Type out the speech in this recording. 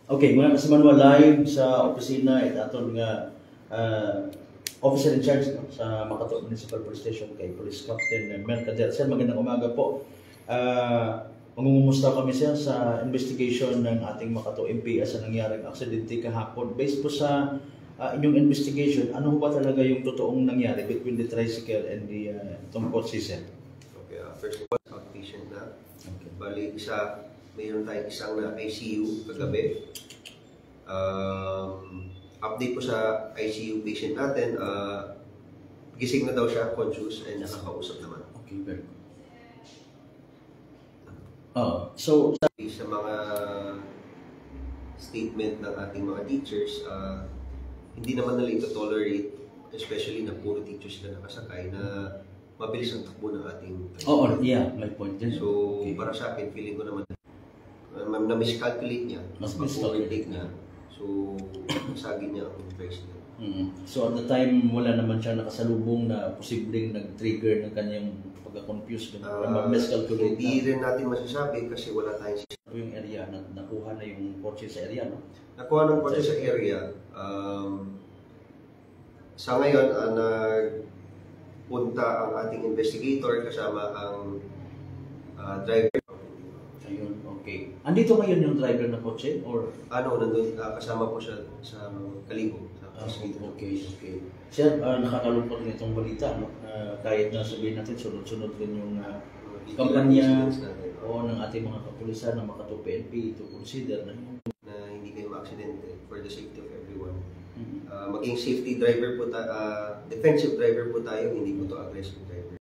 Okay, mga kasamanuan live sa opisina at aton nga officer in charge no, sa Makato Municipal Police Station kay Police Captain Mel Cadet. Sir, magandang umaga po. Mangungumusta kami siya sa investigation ng ating Makato MPS sa nangyaring aksidente kahapon. Based po sa inyong investigation, ano ba talaga yung totoong nangyari between the tricycle and the itong kotse, sir? Okay, first of all, outpatient na. Okay. Bali, mayroon tayong isang na ICU kagabi. Update po sa ICU patient natin, gising na daw siya, conscious, and nakakausap naman. Okay, very good. So, sa mga statement ng ating mga teachers, hindi naman nila ito tolerate, especially na puro teachers sila nakasakay, na mabilis ang takbo ng ating yeah, my point din. So, okay. Para sa akin, feeling ko naman na-miscalculate niya, mas-miscalculate niya. So, nasagin niya ang price niya. So, at the time, wala naman siya nakasalubong na posibleng nag-trigger ng kanyang pagka-confuse. Miscalculate hindi rin natin masasabi kasi wala tayong yung area, nakuha na yung kotse sa area, no? Nakuha ng kotse sa area. Sa ngayon, nagpunta ang ating investigator kasama ang driver. Ayun, okay. Andito ngayon yung driver ng kotse? Or nandun, kasama po siya sa Kalibo. Okay. Sir, nakakalungkot din itong balita, no? Kahit na sabihin natin, sunod-sunod rin yung kampanya o ng ating mga kapulisan ng Makato PNP to consider na hindi kayo ma-aksidente for the safety of everyone. Maging safety driver po defensive driver po tayo, hindi po to aggressive driver.